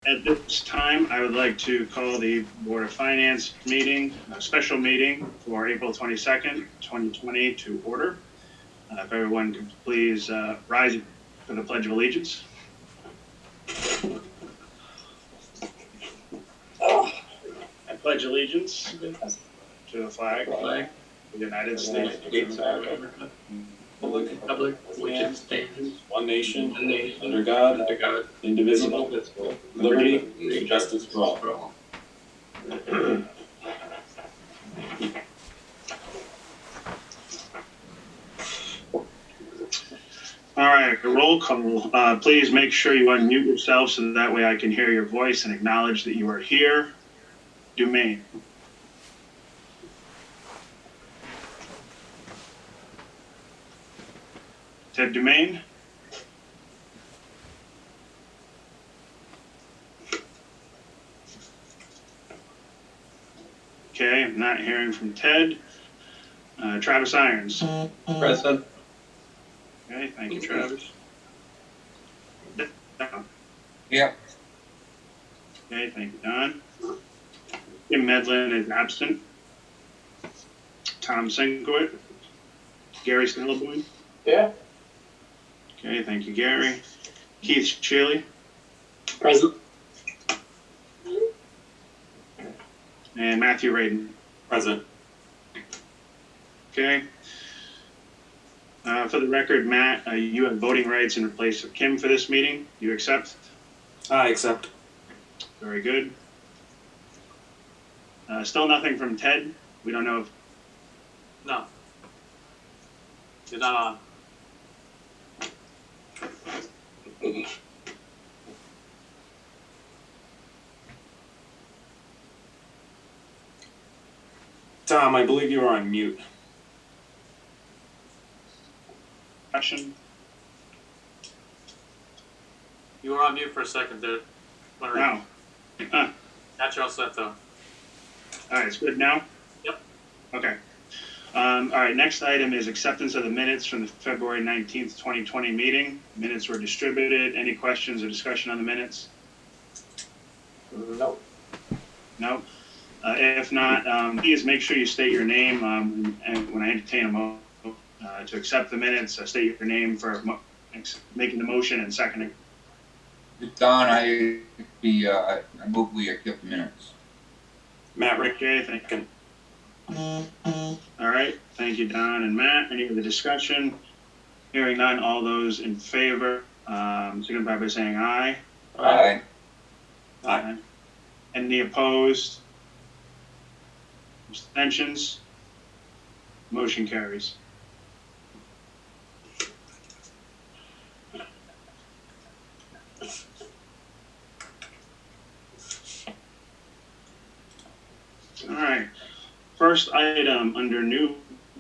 At this time, I would like to call the Board of Finance meeting, a special meeting for April 22nd, 2020 to order. If everyone could please rise for the Pledge of Allegiance. I pledge allegiance to the flag of the United States of America, Republic, which stands one nation, under God, indivisible, with liberty and justice for all. All right, a roll call. Please make sure you unmute yourself so that way I can hear your voice and acknowledge that you are here. Dumaine. Ted Dumaine. Okay, I'm not hearing from Ted. Travis Irons. Present. Okay, thank you, Travis. Don. Yep. Okay, thank you, Don. Kim Medlin is absent. Tom Sinkowitz. Gary Snellboy. Yeah. Okay, thank you, Gary. Keith Shealy. Present. And Matthew Radin. Present. Okay. For the record, Matt, you have voting rights in place of Kim for this meeting. You accept? I accept. Very good. Still nothing from Ted. We don't know if... No. You're not on. Tom, I believe you are on mute. Question? You were on mute for a second there. No. Got you all set though. All right, it's good now? Yep. Okay. All right, next item is acceptance of the minutes from the February 19th, 2020 meeting. Minutes were distributed. Any questions or discussion on the minutes? Nope. No? If not, please make sure you state your name and when I entertain a motion to accept the minutes, state your name for making the motion and seconding. Don, I move we accept the minutes. Matt Rick. Okay, thank you. All right, thank you, Don and Matt. Any other discussion? Hearing none, all those in favor, signify by saying aye. Aye. Aye. Any opposed? Abstentions? Motion carries. All right. First item under new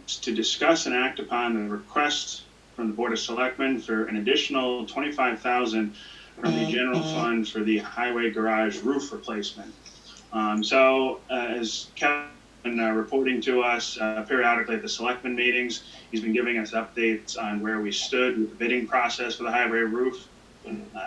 to discuss and act upon the request from the Board of Selectmen for an additional $25,000 from the general fund for the highway garage roof replacement. As Kevin reporting to us periodically at the Selectmen meetings, he's been giving us updates on where we stood with the bidding process for the highway roof.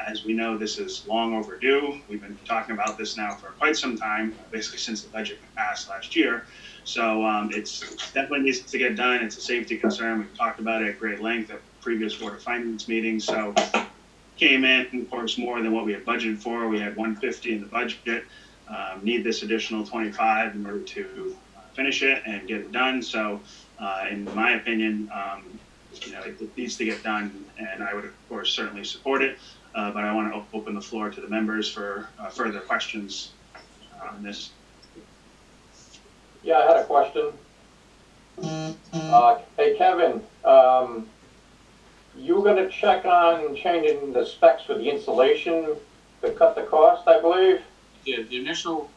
As we know, this is long overdue. We've been talking about this now for quite some time, basically since the budget passed last year. So it's definitely needs to get done. It's a safety concern. We've talked about it at great length at previous Board of Finance meetings. So came in, of course, more than what we had budgeted for. We had 150 in the budget. Need this additional 25 in order to finish it and get it done. So in my opinion, it needs to get done, and I would, of course, certainly support it. But I want to open the floor to the members for further questions on this. Yeah, I had a question. Hey, Kevin, you were going to check on changing the specs for the insulation to cut the cost, I believe? Yeah, the initial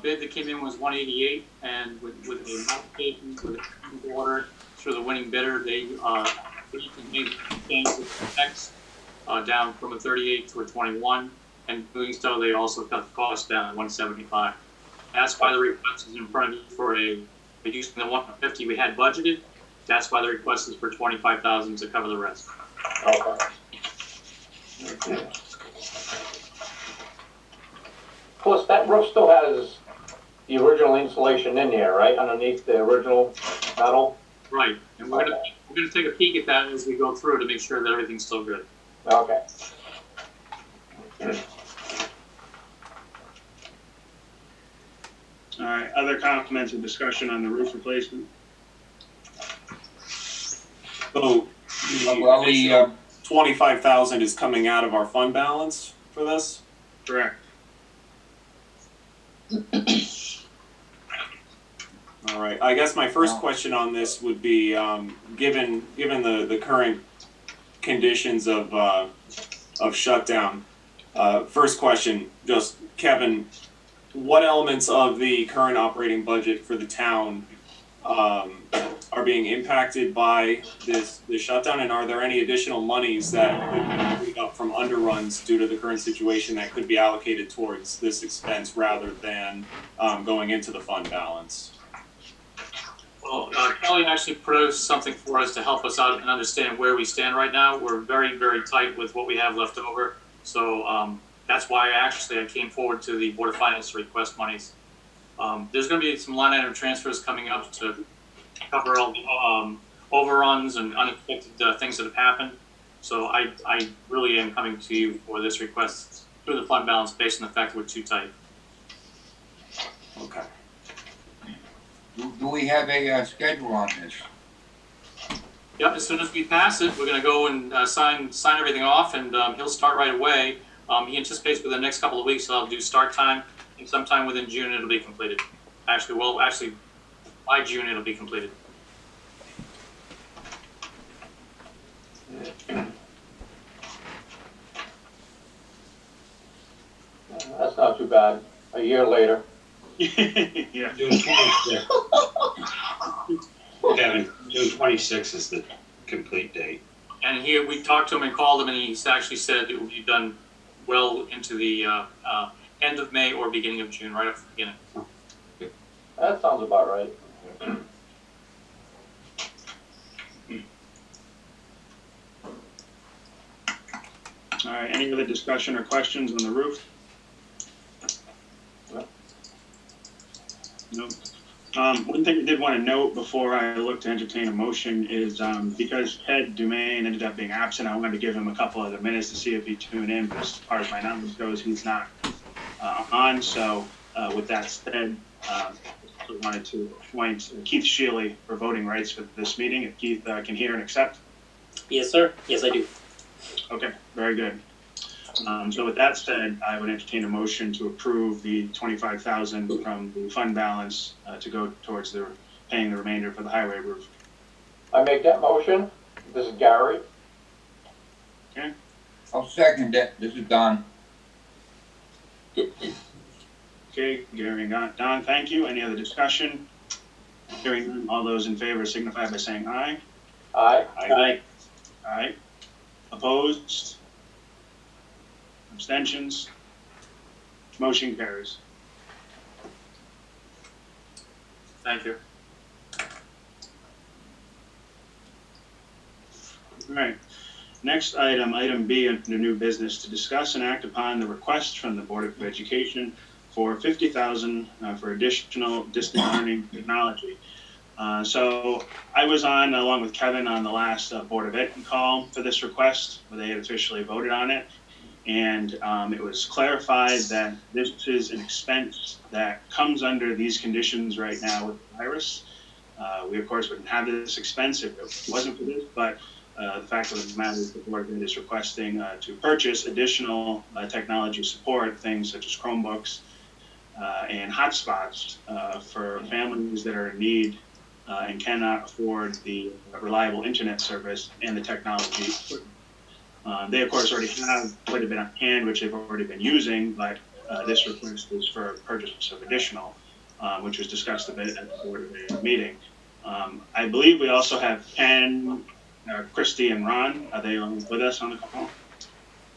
bid that came in was 188, and with the modification with the order through the winning bidder, they made change the specs down from a 38 to a 21, and doing so, they also cut the cost down to 175. That's why the request is in front of you for using the 150 we had budgeted. That's why the request is for 25,000 to cover the rest. Okay. Plus, that roof still has the original insulation in there, right, underneath the original metal? Right, and we're gonna take a peek at that as we go through to make sure that everything's still good. Okay. All right, other comments and discussion on the roof replacement? So, Well, the 25,000 is coming out of our fund balance for this? Correct. All right, I guess my first question on this would be, given the current conditions of shutdown, first question, just Kevin, what elements of the current operating budget for the town are being impacted by this shutdown, and are there any additional monies that could be freed up from underruns due to the current situation that could be allocated towards this expense rather than going into the fund balance? Well, Kelly actually produced something for us to help us out and understand where we stand right now. We're very, very tight with what we have left over. So that's why I came forward to the Board of Finance to request monies. There's going to be some line item transfers coming up to cover all the overruns and unexpected things that have happened. So I really am coming to you for this request through the fund balance based on the fact that we're too tight. Okay. do we have a schedule on this? Yep, as soon as we pass it, we're gonna go and sign everything off, and he'll start right away. He anticipates within the next couple of weeks he'll do start time, and sometime within June it'll be completed. Actually, by June it'll be completed. That's not too bad. A year later. Yeah. June 26th. Kevin, June 26th is the complete date. And we talked to him and called him, and he's actually said it will be done well into the end of May or beginning of June, right up from the beginning. That sounds about right. All right, any other discussion or questions on the roof? No. One thing I did want to note before I look to entertain a motion is because Ted Dumaine ended up being absent, I wanted to give him a couple other minutes to see if he'd tune in, but as far as my numbers goes, he's not on. So with that said, I wanted to appoint Keith Shealy for voting rights for this meeting. If Keith can hear and accept. Yes, sir. Yes, I do. Okay, very good. So with that said, I would entertain a motion to approve the 25,000 from the fund balance to go towards paying the remainder for the highway roof. I make that motion. This is Gary. I'll second it. This is Don. Okay, Gary and Don, thank you. Any other discussion? Hearing none, all those in favor signify by saying aye. Aye. Aye. Aye. Opposed? Abstentions? Motion carries. Thank you. All right. Next item, item B under new business, to discuss and act upon the request from the Board of Education for $50,000 for additional distant learning technology. So I was on, along with Kevin, on the last Board of Ed call for this request, where they had officially voted on it. And it was clarified that this is an expense that comes under these conditions right now with the virus. We, of course, wouldn't have this expense if it wasn't for this, but the fact of the matter is the Board of Ed is requesting to purchase additional technology support, things such as Chromebooks and hotspots for families that are in need and cannot afford the reliable internet service and the technology. They, of course, already have quite a bit on hand, which they've already been using, but this request is for purchase of additional, which was discussed a bit at the Board of Ed meeting. I believe we also have Ken, Christy, and Ron. Are they with us on the call?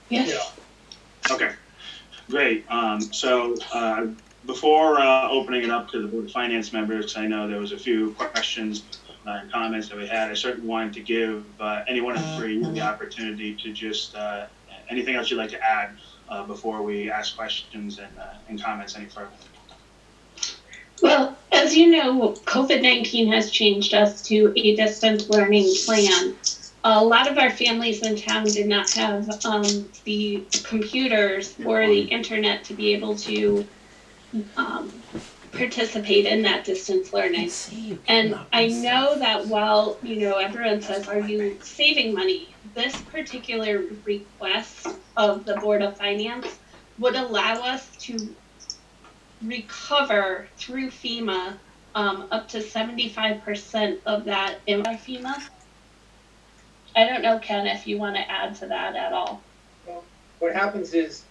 Yes. Okay, great. So before opening it up to the Board of Finance members, I know there was a few questions and comments that we had. I certainly wanted to give any one of the three the opportunity to just, anything else you'd like to add before we ask questions and comments any further. Well, as you know, COVID-19 has changed us to a distance learning plan. A lot of our families in town did not have the computers or the internet to be able to participate in that distance learning. And I know that while, everyone says, are you saving money? This particular request of the Board of Finance would allow us to recover through FEMA up to 75% of that in FEMA. I don't know, Ken, if you want to add to that at all. Well, what happens is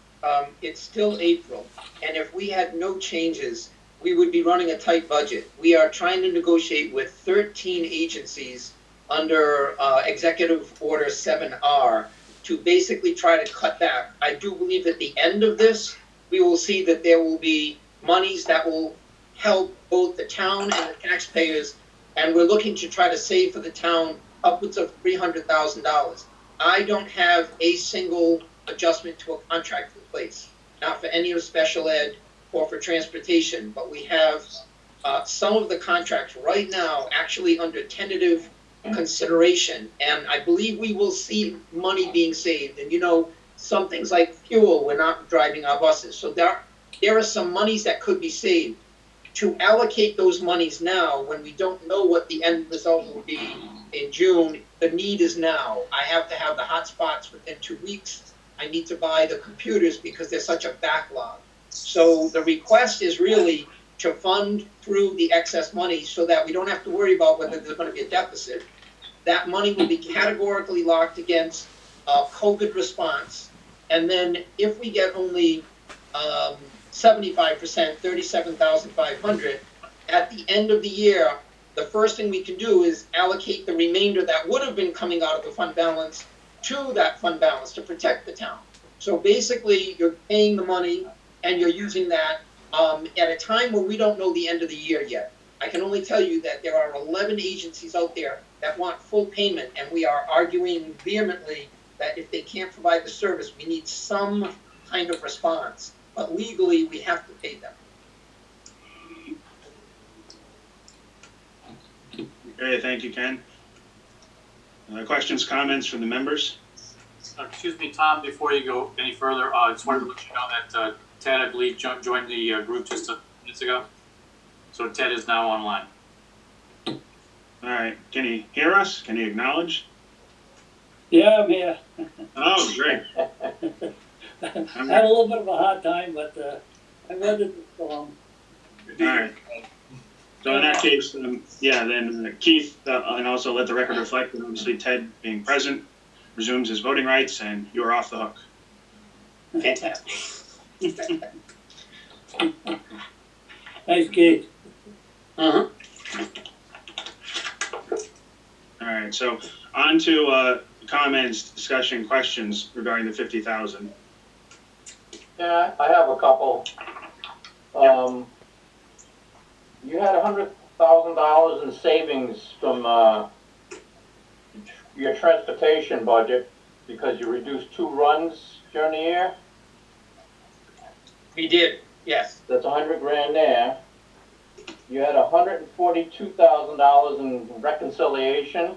it's still April, and if we had no changes, we would be running a tight budget. We are trying to negotiate with 13 agencies under Executive Order 7R to basically try to cut back. I do believe at the end of this, we will see that there will be monies that will help both the town and the taxpayers, and we're looking to try to save for the town upwards of $300,000. I don't have a single adjustment to a contract in place, not for any of special ed or for transportation, but we have some of the contracts right now actually under tentative consideration, and I believe we will see money being saved. And some things like fuel, we're not driving our buses, so there are some monies that could be saved. To allocate those monies now, when we don't know what the end result will be in June, the need is now. I have to have the hotspots within 2 weeks. I need to buy the computers because there's such a backlog. So the request is really to fund through the excess money so that we don't have to worry about whether there's going to be a deficit. That money will be categorically locked against COVID response. And then if we get only 75%, 37,500, at the end of the year, the first thing we can do is allocate the remainder that would have been coming out of the fund balance to that fund balance to protect the town. So basically, you're paying the money and you're using that at a time when we don't know the end of the year yet. I can only tell you that there are 11 agencies out there that want full payment, and we are arguing vehemently that if they can't provide the service, we need some kind of response. But legally, we have to pay them. Okay, thank you, Ken. Questions, comments from the members? Excuse me, Tom, before you go any further, I just wanted to let you know that Ted, I believe, joined the group just a few minutes ago. So Ted is now online. All right, can he hear us? Can he acknowledge? Yeah, I'm here. Oh, great. I had a little bit of a hard time, but I weathered the storm. All right. So in that case, then Keith, and also let the record reflect that obviously Ted being present resumes his voting rights, and you're off the hook. Fantastic. Thanks, Keith. Uh-huh. All right, so on to comments, discussion, questions regarding the 50,000. Yeah, I have a couple. You had $100,000 in savings from your transportation budget because you reduced 2 runs during the year. We did, yes. That's $100,000 there. You had $142,000 in reconciliation.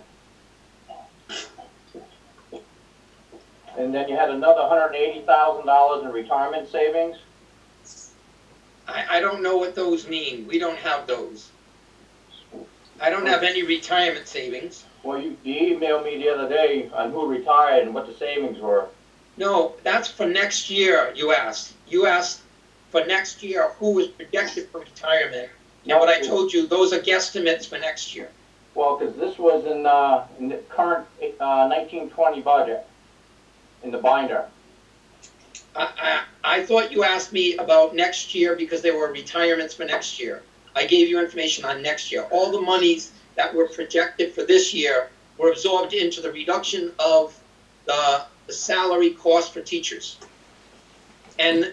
And then you had another $180,000 in retirement savings. I don't know what those mean. We don't have those. I don't have any retirement savings. Well, you emailed me the other day on who retired and what the savings were. No, that's for next year, you asked. You asked for next year who was projected for retirement. And what I told you, those are guesstimates for next year. Well, because this was in the current 1920 budget, in the binder. I thought you asked me about next year because there were retirements for next year. I gave you information on next year. All the monies that were projected for this year were absorbed into the reduction of the salary cost for teachers. And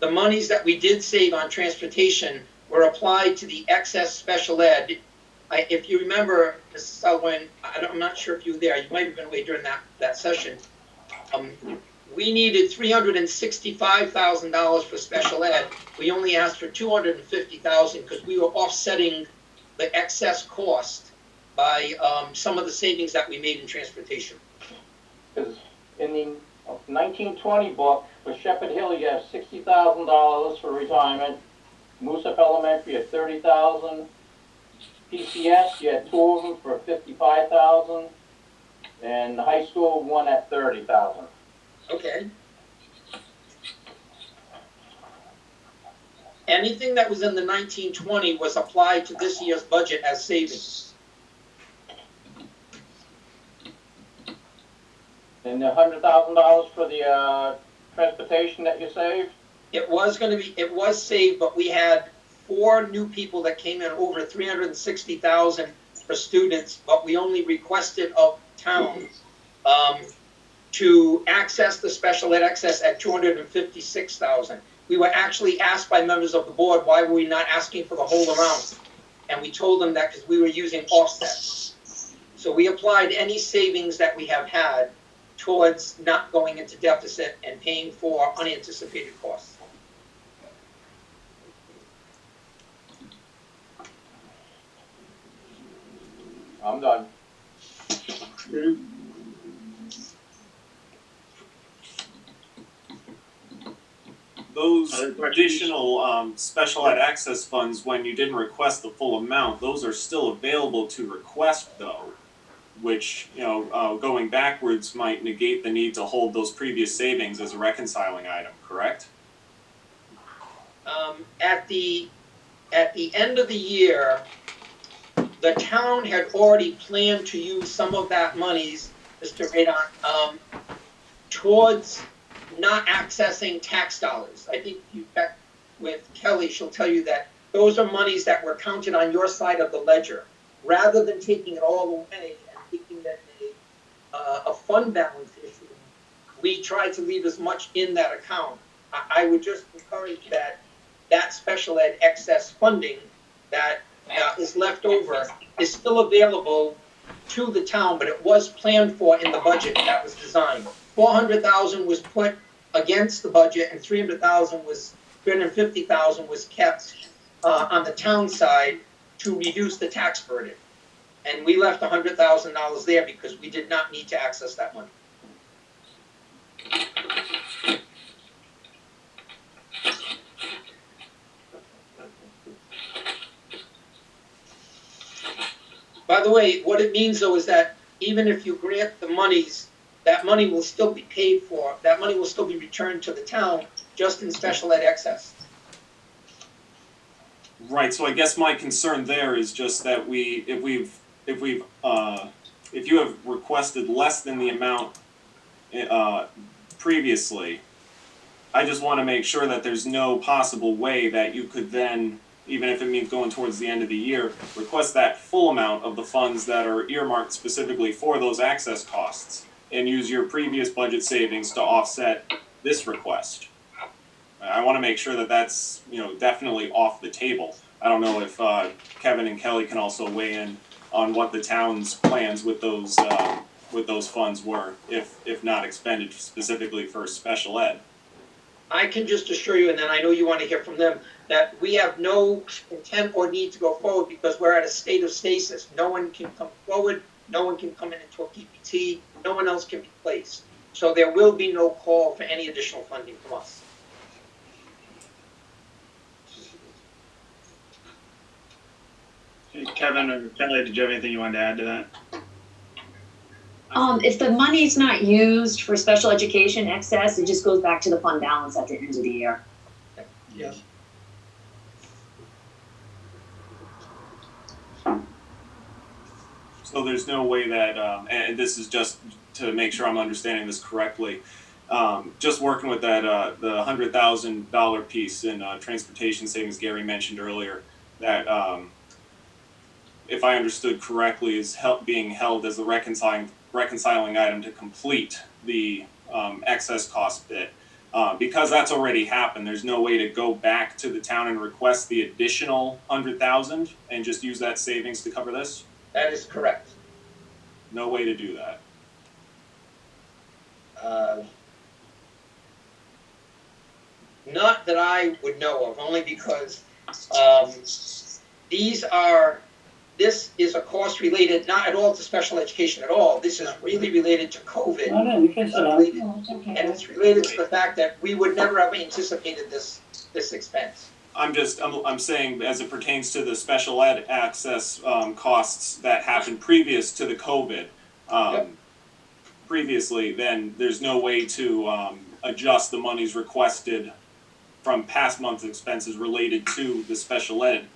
the monies that we did save on transportation were applied to the excess special ed. If you remember, Mrs. Selwyn, I'm not sure if you were there, you might have been away during that session. we needed $365,000 for special ed. We only asked for $250,000 because we were offsetting the excess cost by some of the savings that we made in transportation. Because in the 1920 book, for Shepherd Hill, you have $60,000 for retirement. Moosef Elementary at $30,000. PCS, you had 2 of them for $55,000. And the high school, 1 at $30,000. Okay. Anything that was in the 1920 was applied to this year's budget as savings. And the $100,000 for the transportation that you saved? It was saved, but we had 4 new people that came in over 360,000 for students, but we only requested of town to access the special ed excess at 256,000. We were actually asked by members of the board, why were we not asking for the whole amount? And we told them that because we were using offsets. So we applied any savings that we have had towards not going into deficit and paying for unanticipated costs. I'm done. Those Other questions? additional special ed access funds, when you didn't request the full amount, those are still available to request though, which, going backwards might negate the need to hold those previous savings as a reconciling item, correct? At the end of the year, the town had already planned to use some of that monies, Mr. Radon, towards not accessing tax dollars. I think you check with Kelly, she'll tell you that those are monies that were counted on your side of the ledger. Rather than taking it all away and thinking that a fund balance issue, we tried to leave as much in that account. I would just encourage that special ed excess funding that is left over is still available to the town, but it was planned for in the budget that was designed. 400,000 was put against the budget, and 350,000 was kept on the town side to reduce the tax burden. And we left $100,000 there because we did not need to access that money. By the way, what it means though is that even if you grant the monies, that money will still be paid for. That money will still be returned to the town, just in special ed excess. Right. So I guess my concern there is just that if you have requested less than the amount previously, I just want to make sure that there's no possible way that you could then, even if it means going towards the end of the year, request that full amount of the funds that are earmarked specifically for those access costs and use your previous budget savings to offset this request. I want to make sure that that's, definitely off the table. I don't know if Kevin and Kelly can also weigh in on what the town's plans with those funds were, if not expended specifically for special ed. I can just assure you, and then I know you want to hear from them, that we have no intent or need to go forward because we're at a state of stasis. No one can come forward, no one can come in into a PPT, no one else can be placed. So there will be no call for any additional funding from us. Kevin or Kelly, did you have anything you wanted to add to that? If the money's not used for special education excess, it just goes back to the fund balance at the end of the year. Yes. So there's no way that, and this is just to make sure I'm understanding this correctly, just working with that the $100,000 piece in transportation savings Gary mentioned earlier, that if I understood correctly is being held as a reconciling item to complete the excess cost bit. Because that's already happened, there's no way to go back to the town and request the additional $100,000 and just use that savings to cover this? That is correct. No way to do that. Not that I would know of, only because, this is a cost related, not at all to special education at all. This is really related to COVID. No, no, you can sit down. And it's related to the fact that we would never have anticipated this expense. I'm saying as it pertains to the special ed access, costs that happened previous to the COVID. Yep. Previously, then there's no way to, adjust the monies requested from past month's expenses related to the special ed,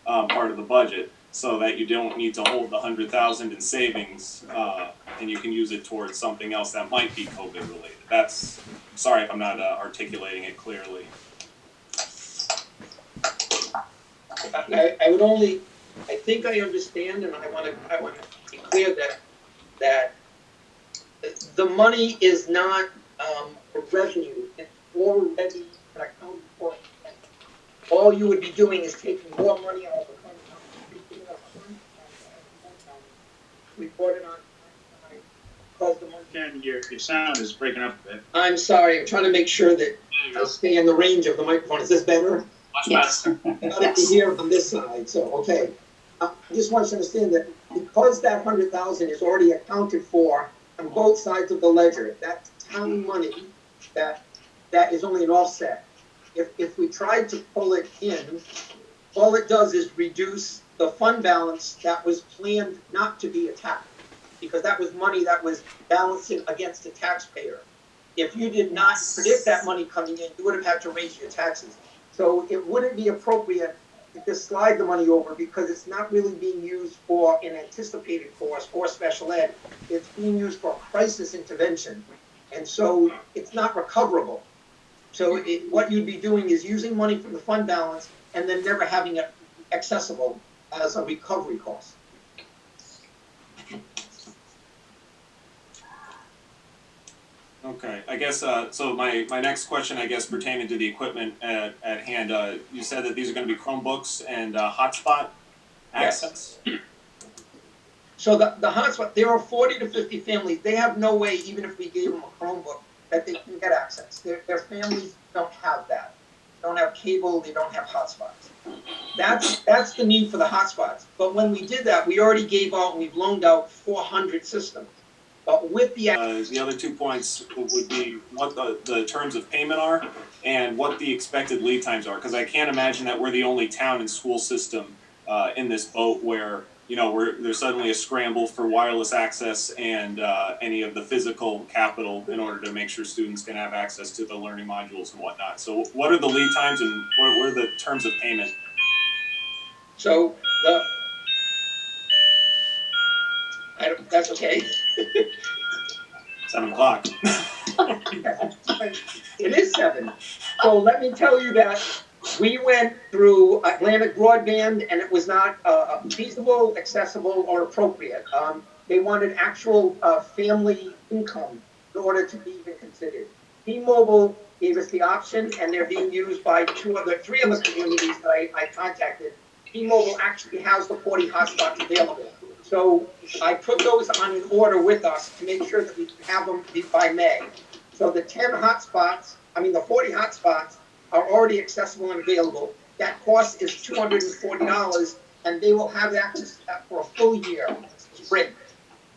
part of the budget, so that you don't need to hold the 100,000 in savings, and you can use it towards something else that might be COVID related. That's, sorry if I'm not articulating it clearly. I would only, I think I understand, and I want to be clear that the money is not for revenue. It's already an accounted for. All you would be doing is taking more money out of the fund. We brought it on. Because the money. Ken, your sound is breaking up a bit. I'm sorry. I'm trying to make sure that I stay in the range of the microphone. Is this better? Much better. Got to hear from this side, so, okay. I just want you to understand that because that 100,000 is already accounted for on both sides of the ledger, that's town money, that is only an offset. If we tried to pull it in, all it does is reduce the fund balance that was planned not to be attacked, because that was money that was balancing against the taxpayer. If you did not predict that money coming in, you would have had to raise your taxes. So it wouldn't be appropriate to just slide the money over, because it's not really being used for an anticipated course or special ed. It's being used for crisis intervention. And so it's not recoverable. So what you'd be doing is using money from the fund balance and then never having it accessible as a recovery cost. Okay, I guess, so my next question, I guess, pertaining to the equipment at hand, you said that these are gonna be Chromebooks and, hotspot access? Yes. So the hotspot, there are 40 to 50 families. They have no way, even if we gave them a Chromebook, that they can get access. Their families don't have that. They don't have cable, they don't have hotspots. That's the need for the hotspots. But when we did that, we already gave out, we've loaned out 400 systems. But with the other 2 points would be what the terms of payment are and what the expected lead times are. Because I can't imagine that we're the only town and school system in this boat where, you know, there's suddenly a scramble for wireless access and any of the physical capital in order to make sure students can have access to the learning modules and whatnot. So what are the lead times and what are the terms of payment? So that's okay. 7 o'clock. It is 7. So let me tell you that we went through Atlantic Broadband and it was not feasible, accessible, or appropriate. They wanted actual family income in order to be even considered. T-Mobile gave us the option, and they're being used by 3 other communities that I contacted. T-Mobile actually has the 40 hotspots available. So I put those on an order with us to make sure that we can have them by May. So the 40 hotspots are already accessible and available. That cost is $240, and they will have access to that for a full year, spring.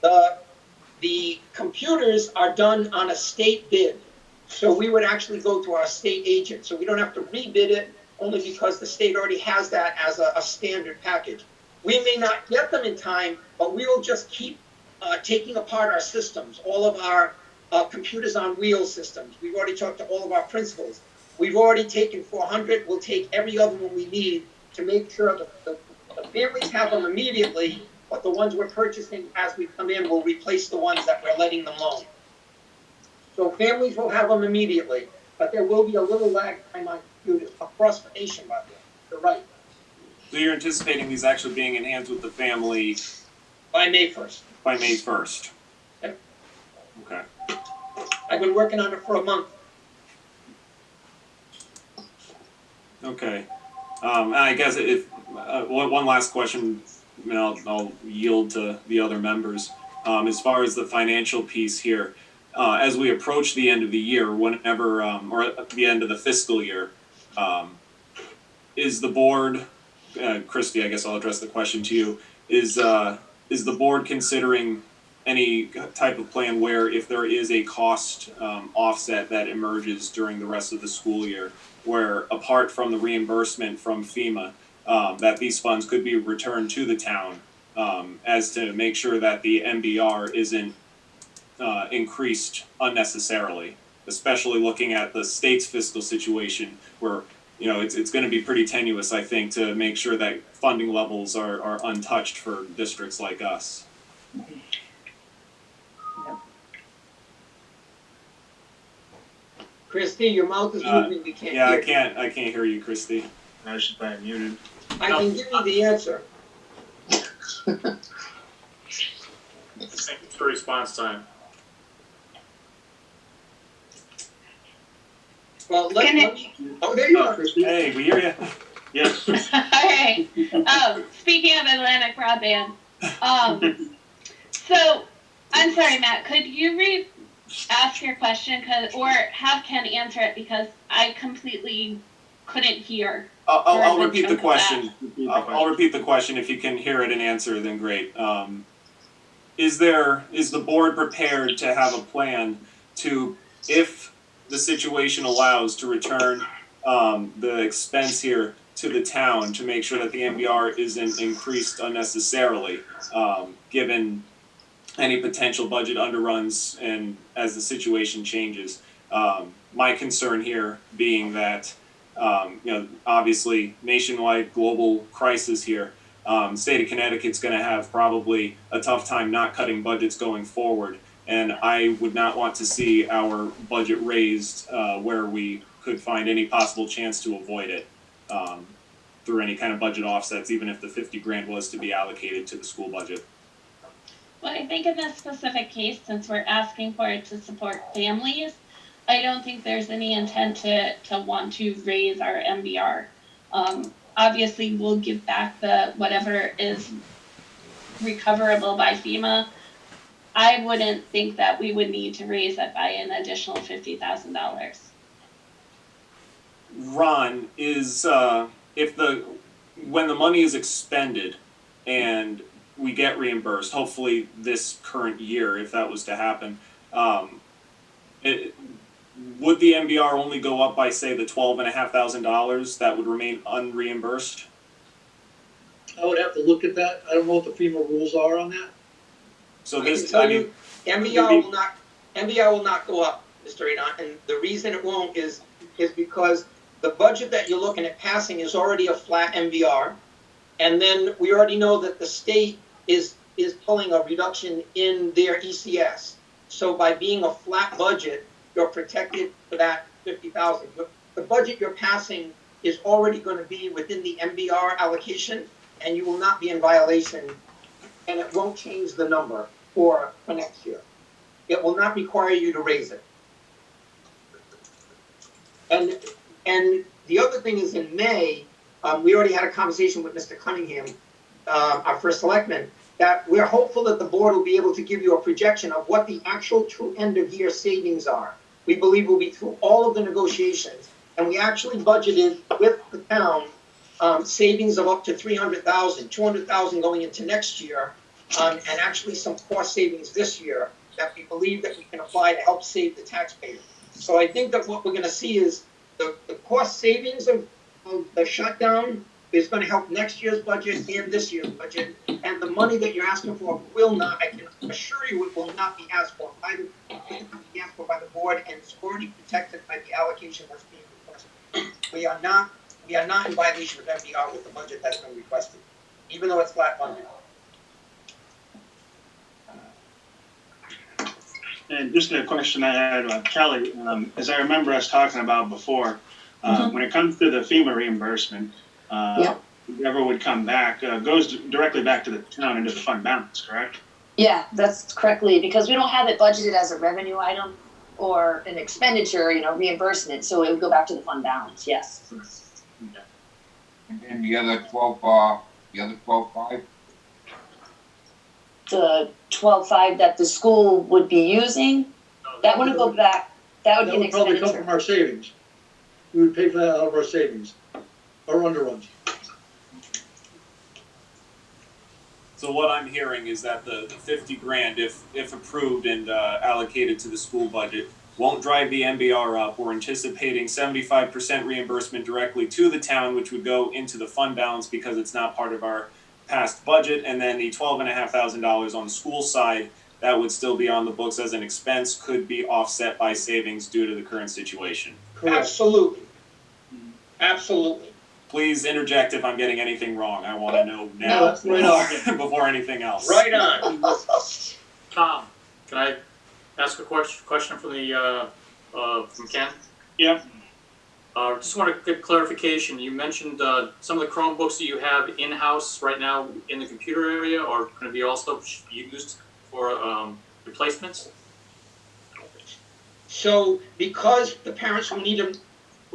The computers are done on a state bid. So we would actually go to our state agent. So we don't have to rebid it, only because the state already has that as a standard package. We may not get them in time, but we will just keep taking apart our systems, all of our computers on wheels systems. We've already talked to all of our principals. We've already taken 400. We'll take every other one we need to make sure that the families have them immediately, but the ones we're purchasing as we come in will replace the ones that we're letting them loan. So families will have them immediately, but there will be a little lag time on computers across the nation, by the way. You're right. So you're anticipating these actually being in hands with the family by May 1st. By May 1st. Yep. Okay. I've been working on it for a month. Okay. And I guess if one last question, I mean, I'll yield to the other members. As far as the financial piece here, as we approach the end of the year, whenever, or at the end of the fiscal year, is the board, Christy, I guess I'll address the question to you, is the board considering any type of plan where if there is a cost offset that emerges during the rest of the school year, where apart from the reimbursement from FEMA, that these funds could be returned to the town as to make sure that the MBR isn't increased unnecessarily, especially looking at the state's fiscal situation where, you know, it's going to be pretty tenuous, I think, to make sure that funding levels are untouched for districts like us. Christie, your mouth is moving, we can't Yeah, hear. I can't hear you, Christy. I should probably muted. I can give you the answer. Thank you for response time. Well, let me, oh, there you are, Christie. Hey, we hear you. Yes. Alright, speaking of Atlantic broadband, so, I'm sorry, Matt, could you ask your question, or have Ken answer it, because I completely couldn't hear. I'll repeat the question. I'll repeat the question. If you can hear it and answer, then great. Is the board prepared to have a plan to, if the situation allows, to return the expense here to the town to make sure that the MBR isn't increased unnecessarily, given any potential budget underruns and as the situation changes? My concern here being that, you know, obviously nationwide global crisis here, state of Connecticut's going to have probably a tough time not cutting budgets going forward. And I would not want to see our budget raised where we could find any possible chance to avoid it through any kind of budget offsets, even if the 50 grand was to be allocated to the school budget. Well, I think in this specific case, since we're asking for it to support families, I don't think there's any intent to want to raise our MBR. Obviously, we'll give back whatever is recoverable by FEMA. I wouldn't think that we would need to raise it by an additional $50,000. Ron, is when the money is expended and we get reimbursed, hopefully this current year, if that was to happen, would the MBR only go up by, say, the $12,500 that would remain unreimbursed? I would have to look at that. I don't know what the FEMA rules are on that. So MBR will not go up, Mr. Adon, and the reason it won't is because the budget that you're looking at passing is already a flat MBR, and then we already know that the state is pulling a reduction in their ECS. So by being a flat budget, you're protected for that 50,000. The budget you're passing is already going to be within the MBR allocation, and you will not be in violation, and it won't change the number for next year. It will not require you to raise it. And the other thing is, in May, we already had a conversation with Mr. Cunningham, our first selectman, that we're hopeful that the board will be able to give you a projection of what the actual true end of year savings are. We believe we'll be through all of the negotiations, and we actually budgeted with the town savings of up to $300,000, $200,000 going into next year, and actually some cost savings this year that we believe that we can apply to help save the taxpayer. So I think that what we're going to see is the cost savings of the shutdown is going to help next year's budget and this year's budget, and the money that you're asking for will not, I can assure you, it will not be asked for by the board, and it's already protected by the allocation that's being requested. We are not in violation of MBR with the budget that's been requested, even though it's flat funded. And just a question I had about Kelly, as I remember us talking about before, when it comes to the FEMA reimbursement, whatever would come back goes directly back to the town into the fund balance, correct? Yeah, that's correctly, because we don't have it budgeted as a revenue item or an expenditure, reimbursement, so it would go back to the fund balance, yes. Okay. And then the other 12.5? The 12.5 that the school would be using, That wouldn't go back, that would That be an would probably come expenditure. from our savings. We would pay for that out of our savings, our underruns. So what I'm hearing is that the 50 grand, if approved and allocated to the school budget, won't drive the MBR up. We're anticipating 75% reimbursement directly to the town, which would go into the fund balance because it's not part of our past budget. And then the $12,500 on the school side, that would still be on the books as an expense, could be offset by savings due to the current situation. Correct. Absolutely. Absolutely. Please interject if I'm getting anything wrong. I want to know No, now that's right on. before anything else. Right on. Tom, can I ask a question from the, from Ken? Yep. Just want to get clarification. You mentioned, some of the Chromebooks that you have in-house right now in the computer area are going to be also used for, replacements? So because the parents will need them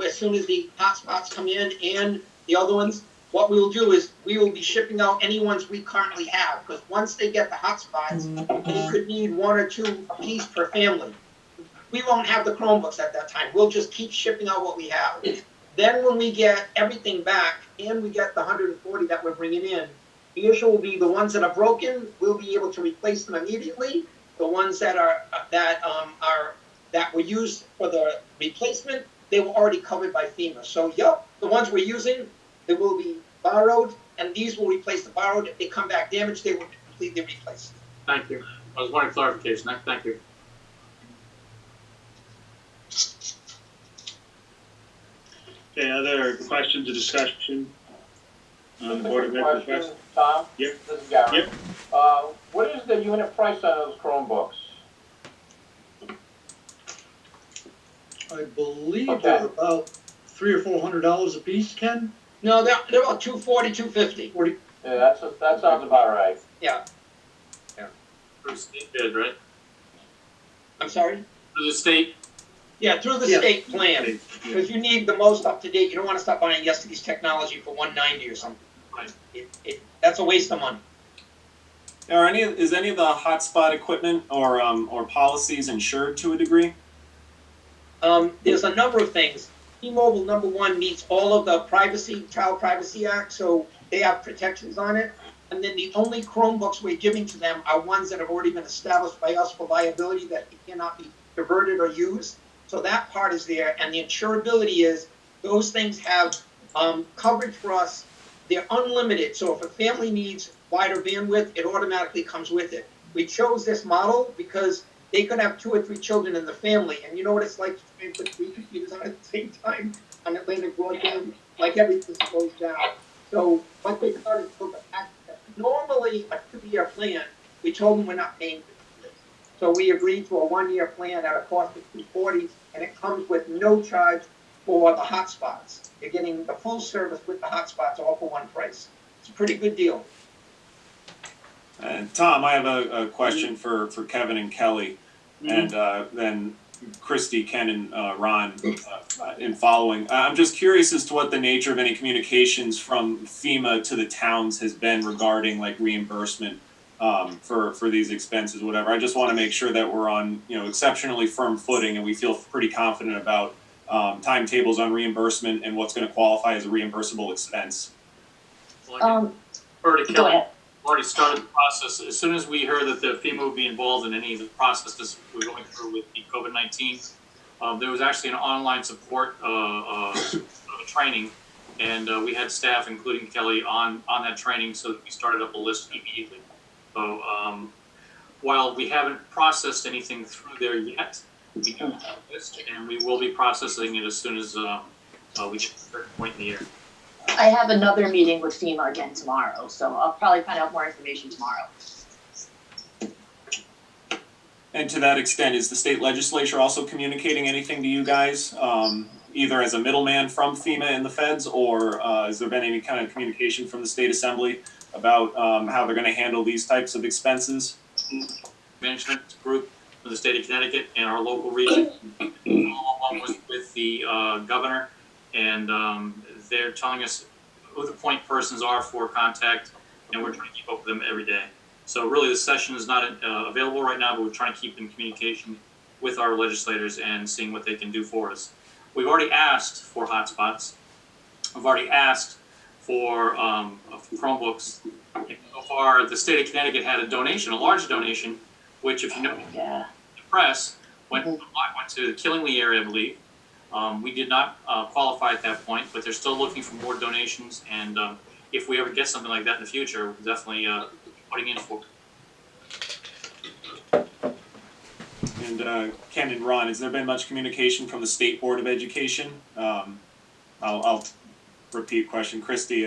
as soon as the hotspots come in and the other ones, what we will do is we will be shipping out any ones we currently have, because once they get the hotspots, they could need 1 or 2 pieces per family. We won't have the Chromebooks at that time. We'll just keep shipping out what we have. Then when we get everything back and we get the 140 that we're bringing in, the issue will be the ones that are broken, we'll be able to replace them immediately. The ones that were used for the replacement, they were already covered by FEMA. So, yep, the ones we're using, they will be borrowed, and these will replace the borrowed. If they come back damaged, they will be completely replaced. Thank you. I was wanting clarification. Thank you. Okay, other questions or discussion on the Board of Ed Question, request? Tom? Yep. This is Gary. Yep. What is the unit price on those Chromebooks? I believe they're about $300 or $400 a piece, Ken? No, they're about 240, 250. Yeah, that sounds about right. Yeah, Through the state bid, right? I'm sorry? Through the state? Yeah, through the Yeah. state plan, because you need the most up to date. You don't want to stop buying yesterday's technology for 190 or something. Right. That's a waste of money. Is any of the hotspot equipment or policies insured to a degree? There's a number of things. T-Mobile, number one, meets all of the Child Privacy Act, so they have protections on it. And then the only Chromebooks we're giving to them are ones that have already been established by us for liability that cannot be diverted or used. So that part is there, and the insurability is those things have coverage for us. They're unlimited, so if a family needs wider bandwidth, it automatically comes with it. We chose this model because they could have 2 or 3 children in the family, and you know what it's like to put 3 computers on at the same time on Atlantic Broadband, like everything goes down. So what they started is build a package. Normally a 2-year plan, we told them we're not paying for this. So we agreed to a 1-year plan at a cost of $240, and it comes with no charge for the hotspots. You're getting the full service with the hotspots all for one price. It's a pretty good deal. Tom, I have a question for Kevin and Kelly, and then Christy, Ken, and Ron in following. I'm just curious as to what the nature of any communications from FEMA to the towns has been regarding like reimbursement for these expenses, whatever. I just want to make sure that we're on exceptionally firm footing, and we feel pretty confident about timetables on reimbursement and what's going to qualify as a reimbursable expense. Well, Go ahead. already started the process. As soon as we heard that the FEMA would be involved in any of the processes we're going through with the COVID-19, there was actually an online support training, and we had staff, including Kelly, on that training, so that we started up a list immediately. So while we haven't processed anything through there yet, we do have a list, and we will be processing it as soon as we get to a certain point in the year. I have another meeting with FEMA again tomorrow, so I'll probably find out more information tomorrow. And to that extent, is the state legislature also communicating anything to you guys, either as a middleman from FEMA and the feds, or has there been any kind of communication from the state assembly about how they're going to handle these types of expenses? Management group from the state of Connecticut and our local region. All of them was with the governor, and they're telling us who the point persons are for contact, and we're trying to keep up with them every day. So really, the session is not available right now, but we're trying to keep in communication with our legislators and seeing what they can do for us. We've already asked for hotspots. We've already asked for Chromebooks. So far, the state of Connecticut had a donation, a large donation, which, if you know, Yeah. the press went to the Killingly area, I believe. We did not qualify at that point, but they're still looking for more donations. And if we ever get something like that in the future, we're definitely putting in for. And Ken and Ron, has there been much communication from the State Board of Education? I'll repeat question. Christy,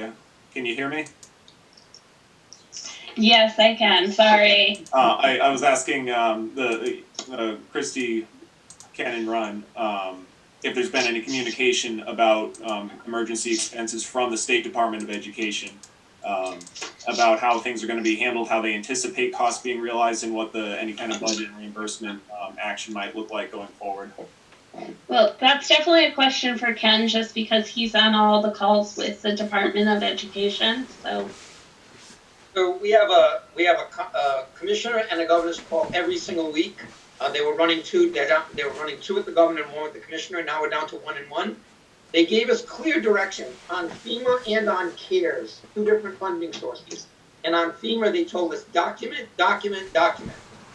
can you hear me? Yes, I can. Sorry. I was asking Christy, Ken, and Ron if there's been any communication about emergency expenses from the State Department of Education, about how things are going to be handled, how they anticipate costs being realized, and what any kind of budget and reimbursement action might look like going forward. Well, that's definitely a question for Ken, just because he's on all the calls with the Department of Education. So we have a commissioner and a governor's call every single week. They were running two. They were running two with the governor and one with the commissioner. Now we're down to 1 and 1. They gave us clear direction on FEMA and on CARES, 2 different funding sources. And on FEMA, they told us document.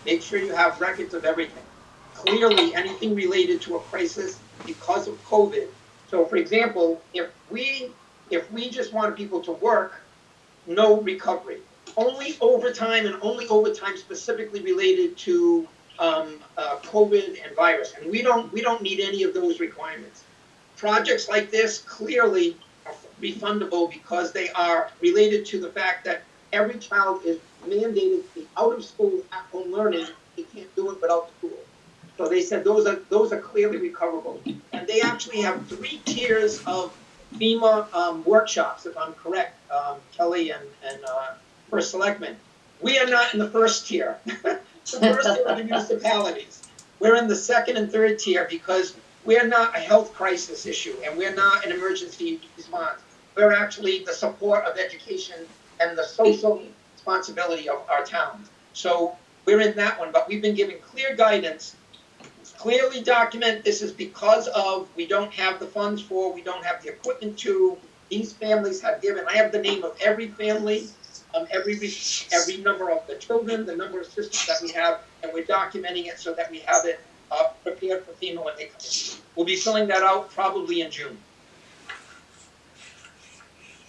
Make sure you have records of everything. Clearly, anything related to a crisis because of COVID. So, for example, if we just want people to work, no recovery. Only overtime, and only overtime specifically related to COVID and virus. And we don't need any of those requirements. Projects like this clearly are refundable because they are related to the fact that every child is mandated to be out of school at home learning. They can't do it without school. So they said those are clearly recoverable. And they actually have 3 tiers of FEMA workshops, if I'm correct, Kelly and First Selectman. We are not in the first tier. The first tier are the municipalities. We're in the second and third tier because we're not a health crisis issue and we're not an emergency response. We're actually the support of education and the social responsibility of our town. So we're in that one, but we've been given clear guidance. Clearly document this is because of we don't have the funds for, we don't have the equipment to. These families have given. I have the name of every family, every number of the children, the number of systems that we have, and we're documenting it so that we have it prepared for FEMA when they come in. We'll be filling that out probably in June.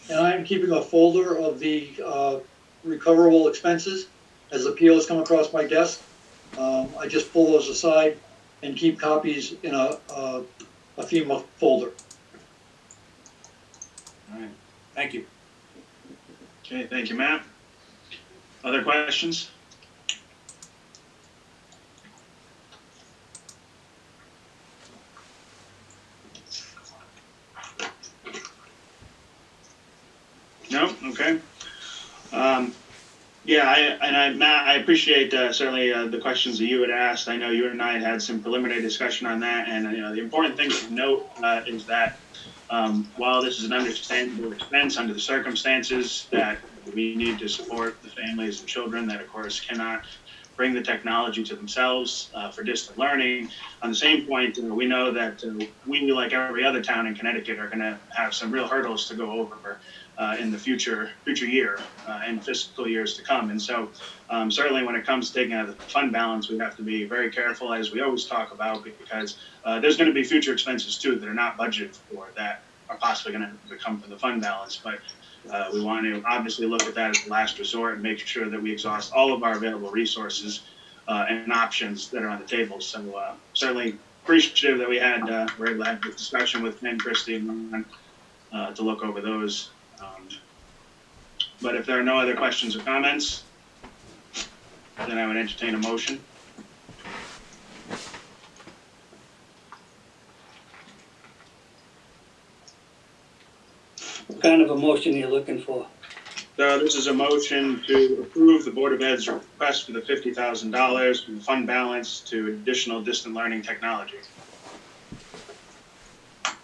And I'm keeping a folder of the recoverable expenses as the POs come across my desk. I just pull those aside and keep copies in a FEMA folder. All right. Thank you. Okay, thank you, Matt. Other questions? No? Okay. Matt, I appreciate certainly the questions that you had asked. I know you and I had some preliminary discussion on that, and the important thing to note is that while this is an understandable expense under the circumstances, that we need to support the families and children that, of course, cannot bring the technology to themselves for distant learning. On the same point, we know that we, like every other town in Connecticut, are going to have some real hurdles to go over in the future year and fiscal years to come. And so certainly when it comes to taking out of the fund balance, we have to be very careful, as we always talk about, because there's going to be future expenses too that are not budgeted for that are possibly going to come from the fund balance. But we want to obviously look at that as the last resort and make sure that we exhaust all of our available resources and options that are on the table. So certainly appreciative that we had we're able to have this discussion with Ken, Christy, and to look over those. But if there are no other questions or comments, then I would entertain a motion. What kind of a motion are you looking for? So this is a motion to approve the Board of Ed's request for the $50,000 from the fund balance to additional distant learning technology.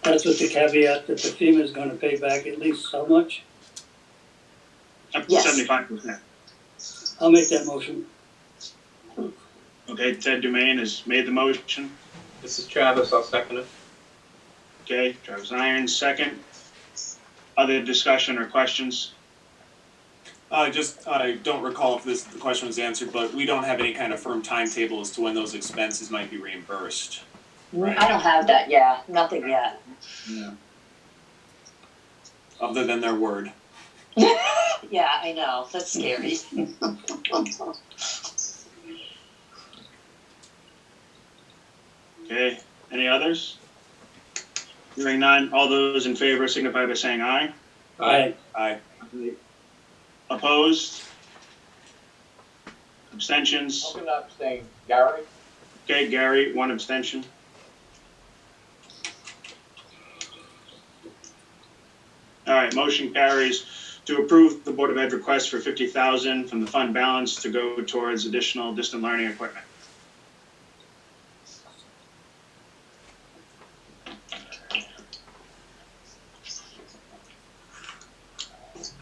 That's with the caveat that the FEMA is going to pay back at least how much? Up to Yes. 75%. I'll make that motion. Okay, Ted Dumaine has made the motion. This is Travis, I'll second it. Okay, Travis Irons, second. Other discussion or questions? I don't recall if the question was answered, but we don't have any kind of firm timetable as to when those expenses might be reimbursed. I don't have that, yeah, nothing yet. Yeah. Other than their word. Yeah, I know, that's scary. Okay, any others? Hearing none, all those in favor signify by saying aye. Aye. Aye. Opposed? Abstentions? I'm gonna abstain. Gary? Okay, Gary, one abstention. All right, motion carries to approve the Board of Ed request for $50,000 from the fund balance to go towards additional distant learning equipment.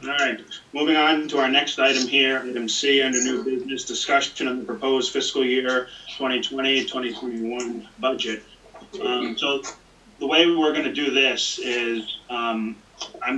All right, moving on to our next item here, item C under new business, discussion of the proposed fiscal year 2020-2021 budget. So the way we're going to do this is I'm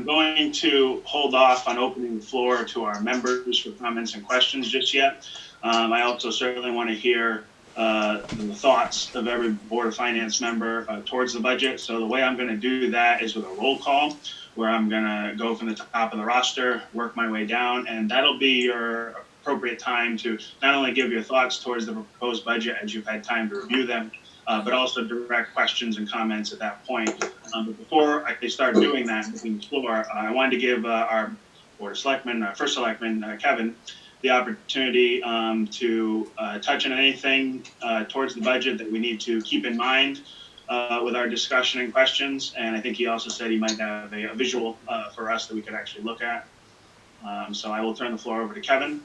going to hold off on opening the floor to our members for comments and questions just yet. I also certainly want to hear the thoughts of every Board of Finance member towards the budget. So the way I'm going to do that is with a roll call, where I'm going to go from the top of the roster, work my way down, and that'll be your appropriate time to not only give your thoughts towards the proposed budget as you've had time to review them, but also direct questions and comments at that point. But before I start doing that, moving the floor, I wanted to give our Board of Selectmen, our first Selectman, Kevin, the opportunity to touch on anything towards the budget that we need to keep in mind with our discussion and questions. And I think he also said he might have a visual for us that we could actually look at. So I will turn the floor over to Kevin.